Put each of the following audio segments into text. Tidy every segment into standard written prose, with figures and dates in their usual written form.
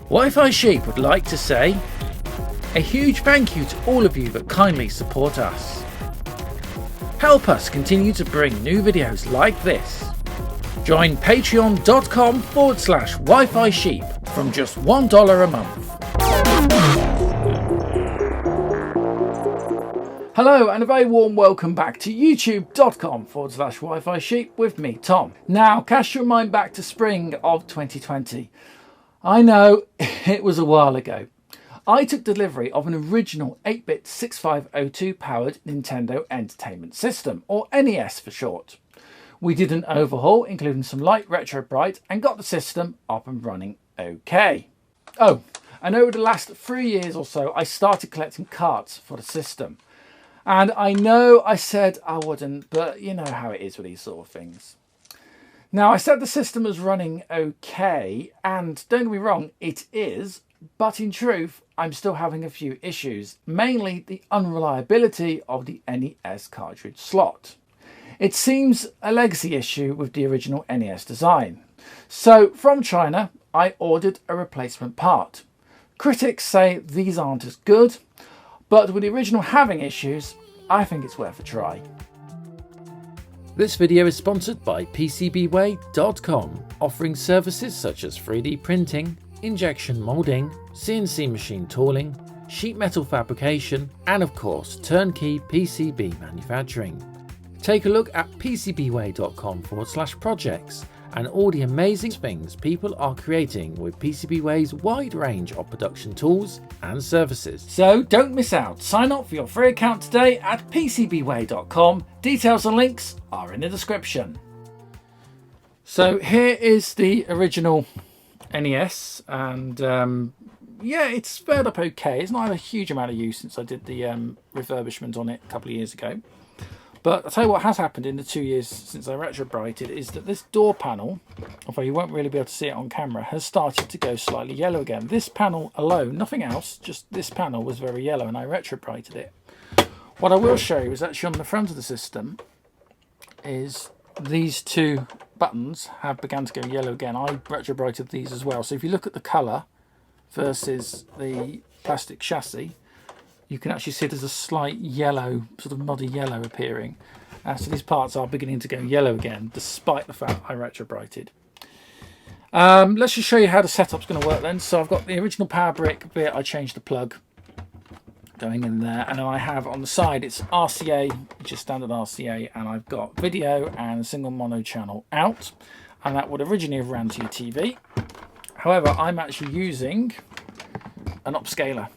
Wi-Fi Sheep would like to say a huge thank you to all of you that kindly support us. Help us continue to bring new videos like this. Join patreon.com/Wi-Fi Sheep from just $1 a month. Hello and a very warm welcome back to youtube.com/Wi-Fi Sheep with me, Tom. Now, cast your mind back to spring of 2020. I know it was a while ago. I took delivery of an original 8-bit 6502 powered Nintendo Entertainment System, or NES for short. We did an overhaul, including some light retro bright, and got the system up and running okay. Oh, and over the last 3 years or so, I started collecting carts for the system. And I know I said I wouldn't, but you know how it is with these sort of things. Now, I said the system was running okay, and don't get me wrong, it is, but in truth, I'm still having a few issues, mainly the unreliability of the NES cartridge slot. It seems a legacy issue with the original NES design. So, from China, I ordered a replacement part. Critics say these aren't as good, but with the original having issues, I think it's worth a try. This video is sponsored by PCBWay.com, offering services such as 3D printing, injection moulding, CNC machine tooling, sheet metal fabrication, and of course turnkey PCB manufacturing. Take a look at PCBWay.com/projects and all the amazing things people are creating with PCBWay's wide range of production tools and services. So don't miss out. Sign up for your free account today at PCBWay.com. Details and links are in the description. So here is the original NES, and yeah, it's fared up okay. It's not had a huge amount of use since I did the refurbishment on it a couple of years ago. But I'll tell you what has happened in the 2 years since I retrobrighted is that this door panel, although you won't really be able to see it on camera, has started to go slightly yellow again. This panel alone, nothing else, just this panel was very yellow and I retrobrighted it. What I will show you is actually on the front of the system is these two buttons have begun to go yellow again. I retrobrighted these as well. So if you look at the colour versus the plastic chassis, you can actually see there's a slight yellow, sort of muddy yellow appearing. So these parts are beginning to go yellow again, despite the fact I retrobrighted. Let's just show you how the setup's going to work then. So I've got the original power brick bit, I changed the plug going in there. And then I have on the side, it's RCA, just standard RCA, and I've got video and a single mono channel out. And that would originally have ran to your TV. However, I'm actually using an upscaler.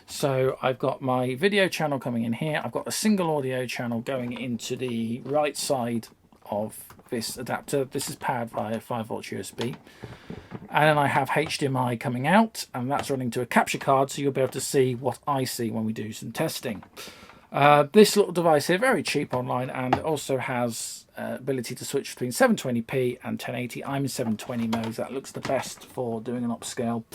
So I've got my video channel coming in here. I've got a single audio channel going into the right side of this adapter. This is powered via 5-volt USB. And then I have HDMI coming out, and that's running to a capture card, so you'll be able to see what I see when we do some testing. This little device here, very cheap online, and also has ability to switch between 720p and 1080. I'm in 720 mode. That looks the best for doing an upscale.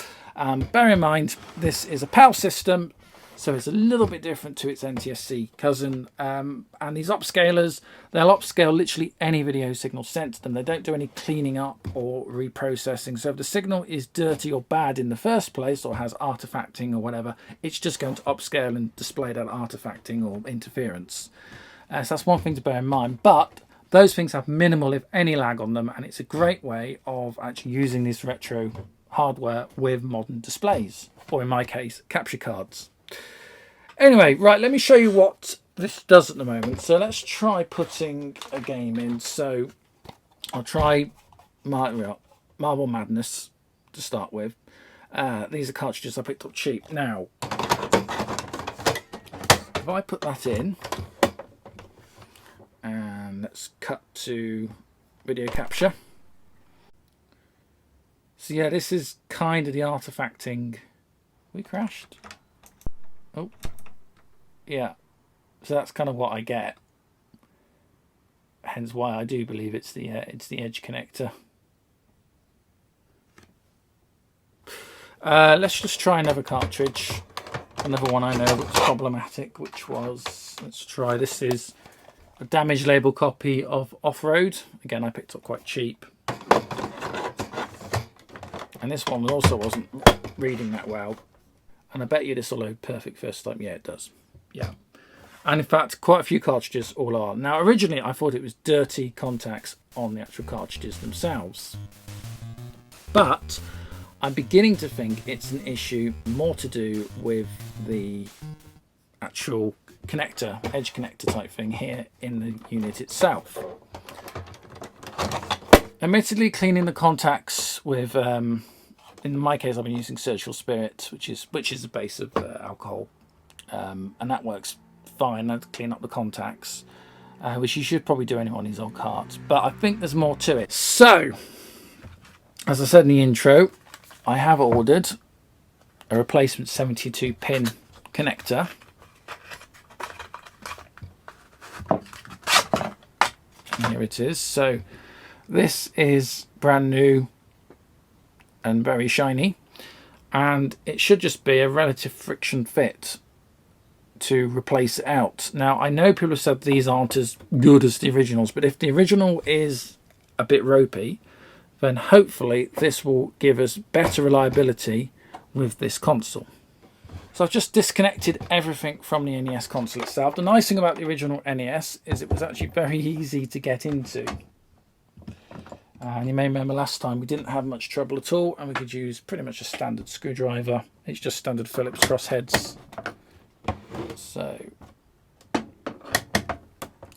Bear in mind, this is a PAL system, so it's a little bit different to its NTSC cousin. And these upscalers, they'll upscale literally any video signal sent to them. They don't do any cleaning up or reprocessing. So if the signal is dirty or bad in the first place, or has artifacting or whatever, it's just going to upscale and display that artifacting or interference. So that's one thing to bear in mind. But those things have minimal, if any, lag on them, and it's a great way of actually using this retro hardware with modern displays, or in my case, capture cards. Anyway, right, let me show you what this does at the moment. So let's try putting a game in. So I'll try Marble Madness to start with. These are cartridges I picked up cheap. Now, if I put that in, and let's cut to video capture. So yeah, this is kind of the artifacting. We crashed. Oh, yeah. So that's kind of what I get. Hence why I do believe it's the edge connector. Let's just try another cartridge. Another one I know that's problematic, which was, let's try, this is a damage label copy of Off-Road. Again, I picked up quite cheap. And this one also wasn't reading that well. And I bet you this will load perfect first time. Yeah, it does. Yeah. And in fact, quite a few cartridges all are. Now, originally, I thought it was dirty contacts on the actual cartridges themselves. But I'm beginning to think it's an issue more to do with the actual connector, edge connector type thing here in the unit itself. Admittedly, cleaning the contacts with, in my case, I've been using Surgical Spirit, which is the base of alcohol, and that works fine. I'd clean up the contacts, which you should probably do anyway on these old carts. But I think there's more to it. So, as I said in the intro, I have ordered a replacement 72 pin connector. And here it is. So this is brand new and very shiny, and it should just be a relative friction fit to replace it out. Now, I know people have said these aren't as good as the originals, but if the original is a bit ropey, then hopefully this will give us better reliability with this console. So I've just disconnected everything from the NES console itself. The nice thing about the original NES is it was actually very easy to get into. And you may remember last time we didn't have much trouble at all, and we could use pretty much a standard screwdriver. It's just standard Phillips crossheads. So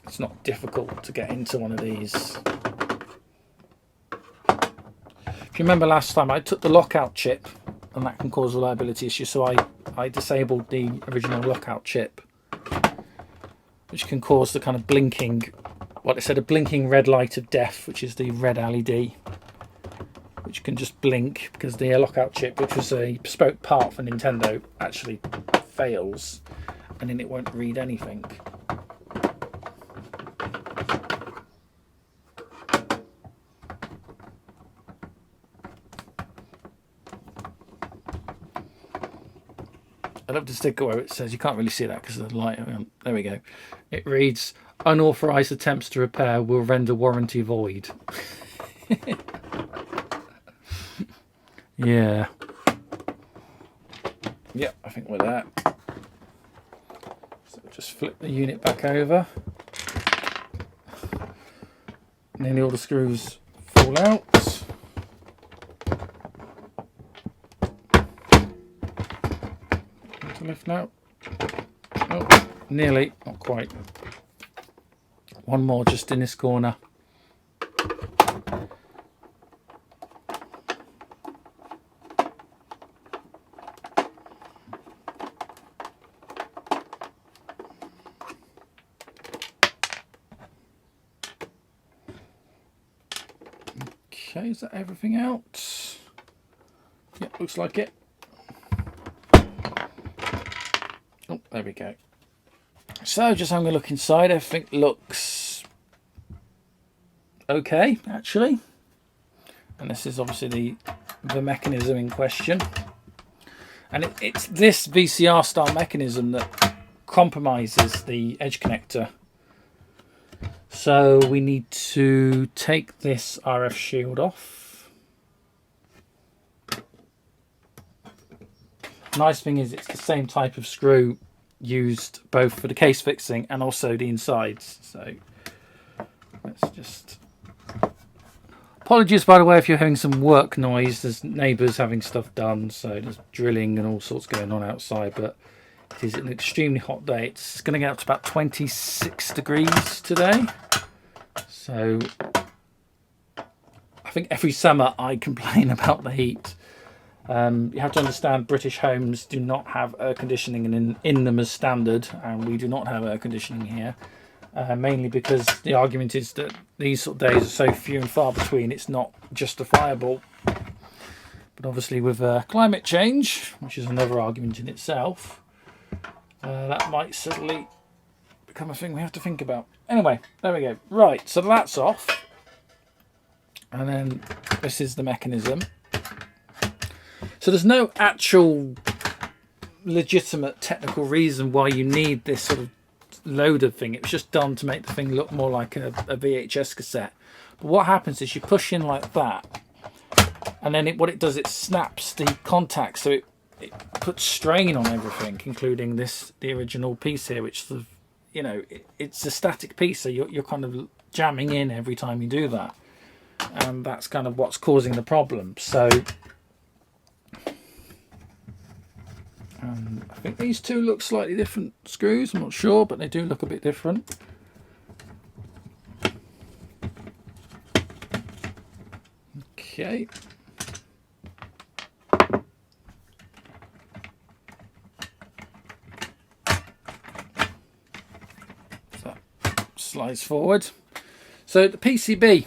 it's not difficult to get into one of these. If you remember last time, I took the lockout chip, and that can cause reliability issues, so I disabled the original lockout chip, which can cause the kind of blinking, what they said, a blinking red light of death, which is the red LED, which can just blink because the lockout chip, which was a bespoke part for Nintendo, actually fails, and then it won't read anything. I love the sticker where it says, you can't really see that because of the light. There we go. It reads, unauthorized attempts to repair will render warranty void. Yeah. Yep, I think we're there. So just flip the unit back over. Nearly all the screws fall out. To lift now. Oh, nearly, not quite. One more just in this corner. Okay, is that everything out? Yep, looks like it. Oh, there we go. So just having a look inside, everything looks okay, actually. And this is obviously the mechanism in question. And it's this VCR style mechanism that compromises the edge connector. So we need to take this RF shield off. Nice thing is it's the same type of screw used both for the case fixing and also the insides. So let's just... Apologies, by the way, if you're hearing some work noise. There's neighbours having stuff done, so there's drilling and all sorts going on outside, but it is an extremely hot day. It's going to get up to about 26 degrees today. So I think every summer I complain about the heat. You have to understand British homes do not have air conditioning in them as standard, and we do not have air conditioning here. Mainly because the argument is that these sort of days are so few and far between, it's not justifiable. But obviously with climate change, which is another argument in itself, that might suddenly become a thing we have to think about. Anyway, there we go. Right, so that's off. And then this is the mechanism. So there's no actual legitimate technical reason why you need this sort of loader thing. It was just done to make the thing look more like a VHS cassette. But what happens is you push in like that, and then what it does, it snaps the contacts, so it puts strain on everything, including the original piece here, which sort of, you know, it's a static piece, so you're kind of jamming in every time you do that, and that's kind of what's causing the problem. So I think these two look slightly different screws, I'm not sure, but they do look a bit different. Okay. So slides forward. So the PCB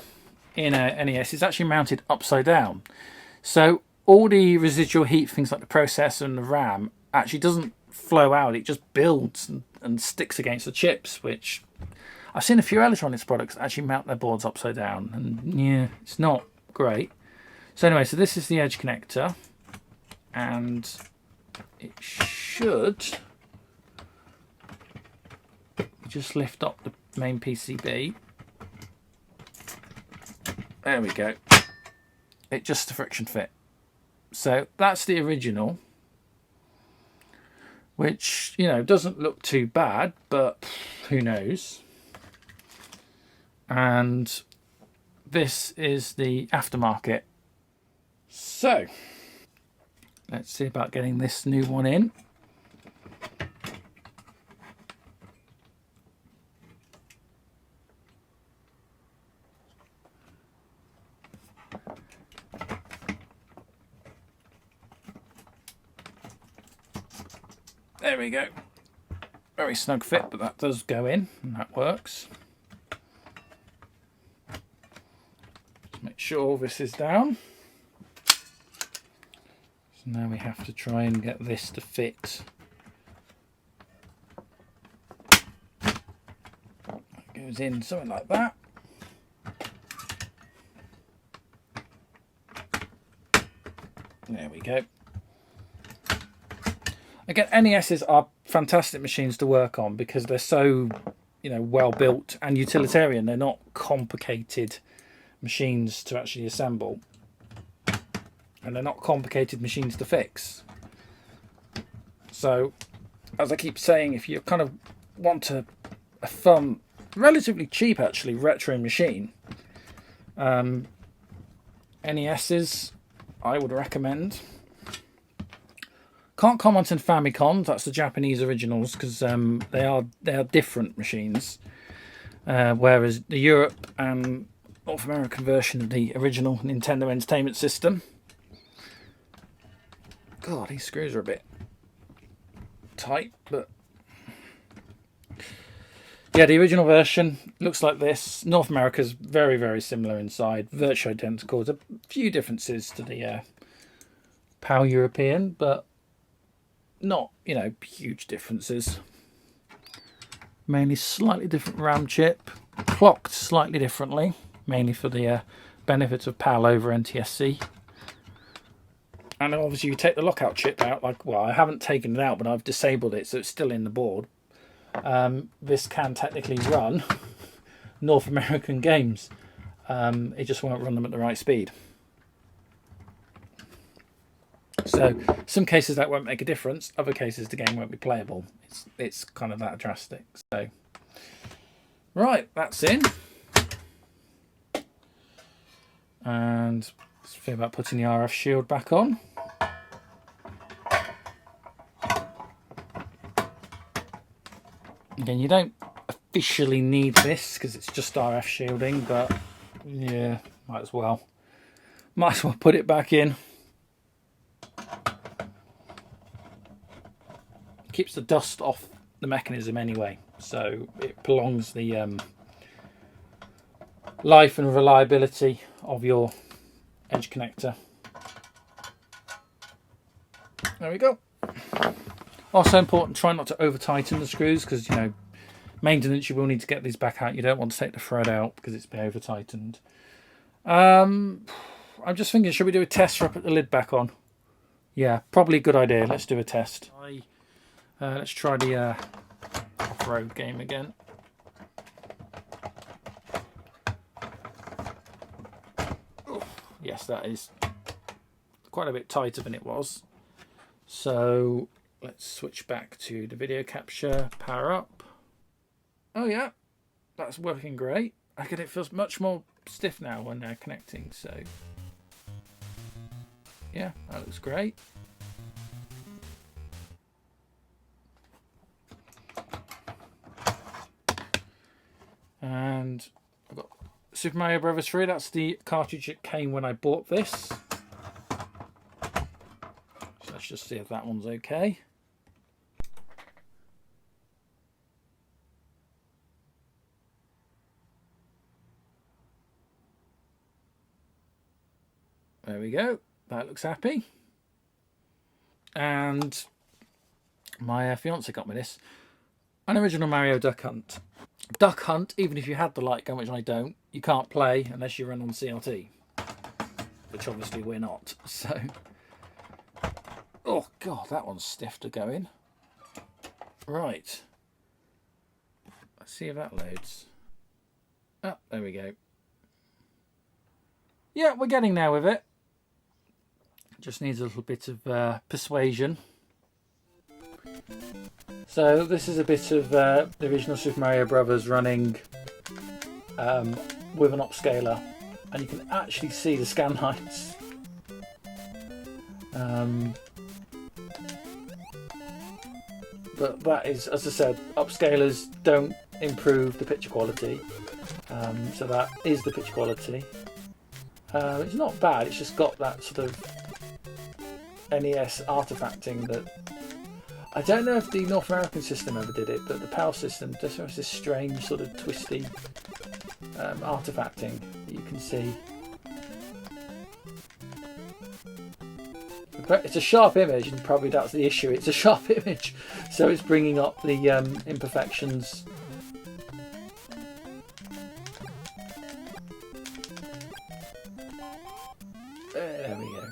in a NES is actually mounted upside down. So all the residual heat, things like the processor and the RAM, actually doesn't flow out. It just builds and sticks against the chips, which I've seen a few electronics products actually mount their boards upside down, and yeah, it's not great. So anyway, so this is the edge connector, and it should just lift up the main PCB. There we go. It's just a friction fit. So that's the original, which, you know, doesn't look too bad, but who knows. And this is the aftermarket. So let's see about getting this new one in. There we go. Very snug fit, but that does go in, and that works. Just make sure this is down. So now we have to try and get this to fit. It goes in something like that. There we go. Again, NESs are fantastic machines to work on because they're so, you know, well built and utilitarian. They're not complicated machines to actually assemble, and they're not complicated machines to fix. So, as I keep saying, if you kind of want a fun, relatively cheap actually, retro machine, NESs I would recommend. Can't comment on Famicom, that's the Japanese originals, because they are different machines. Whereas the Europe and North American version of the original Nintendo Entertainment System. God, these screws are a bit tight, but yeah, the original version looks like this. North America's very, very similar inside, virtually identical. There's a few differences to the PAL European, but not, you know, huge differences. Mainly slightly different RAM chip, clocked slightly differently, mainly for the benefit of PAL over NTSC. And obviously you take the lockout chip out, like, well, I haven't taken it out, but I've disabled it, so it's still in the board. This can technically run North American games. It just won't run them at the right speed. So some cases that won't make a difference, other cases the game won't be playable. It's kind of that drastic. So right, that's in. And let's think about putting the RF shield back on. Again, you don't officially need this because it's just RF shielding, but yeah, might as well put it back in. Keeps the dust off the mechanism anyway, so it prolongs the life and reliability of your edge connector. There we go. Also important, try not to over tighten the screws, because, you know, maintenance, you will need to get these back out. You don't want to take the thread out because it's been over tightened. I'm just thinking, should we do a test for put the lid back on? Yeah, probably a good idea. Let's do a test. Let's try the off-road game again. Yes, that is quite a bit tighter than it was. So let's switch back to the video capture, power up. Oh yeah, that's working great. It feels much more stiff now when they're connecting, so yeah, that looks great. And I've got Super Mario Bros. 3, that's the cartridge that came when I bought this. So let's just see if that one's okay. There we go, that looks happy. And my fiance got me this, an original Mario Duck Hunt. Duck Hunt, even if you had the light gun, which I don't, you can't play unless you run on CRT, which obviously we're not. So, oh god, that one's stiff to go in. Right, let's see if that loads. Oh, there we go. Yeah, we're getting there with it. Just needs a little bit of persuasion. So this is a bit of the original Super Mario Bros. Running with an upscaler, and you can actually see the scan heights. But that is, as I said, upscalers don't improve the picture quality. So that is the picture quality. It's not bad, it's just got that sort of NES artifacting that I don't know if the North American system ever did it, but the PAL system just has this strange sort of twisty artifacting that you can see. But it's a sharp image, and probably that's the issue. It's a sharp image, so it's bringing up the imperfections. There we go.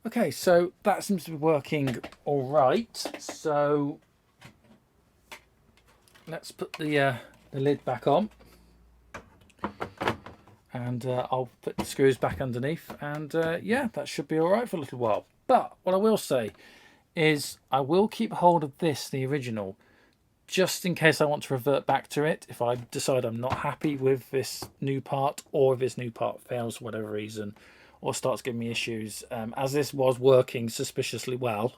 Okay, so that seems to be working all right. So let's put the lid back on, and I'll put the screws back underneath, and yeah, that should be all right for a little while. But what I will say is I will keep hold of this, the original, just in case I want to revert back to it if I decide I'm not happy with this new part, or if this new part fails for whatever reason, or starts giving me issues, as this was working suspiciously well.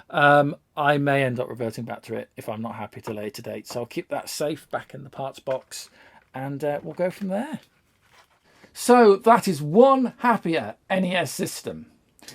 I may end up reverting back to it if I'm not happy at a later date. So I'll keep that safe back in the parts box, and we'll go from there. So that is one happier NES system.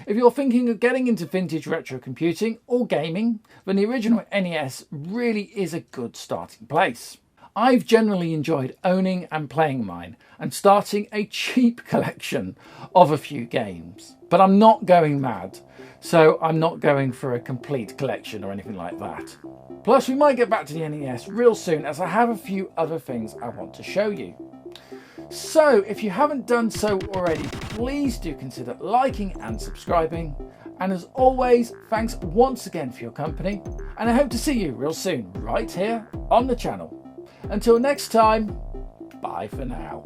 If you're thinking of getting into vintage retro computing or gaming, then the original NES really is a good starting place. I've generally enjoyed owning and playing mine and starting a cheap collection of a few games. But I'm not going mad, so I'm not going for a complete collection or anything like that. Plus, we might get back to the NES real soon, as I have a few other things I want to show you. So if you haven't done so already, please do consider liking and subscribing. And as always, thanks once again for your company, and I hope to see you real soon right here on the channel. Until next time, bye for now.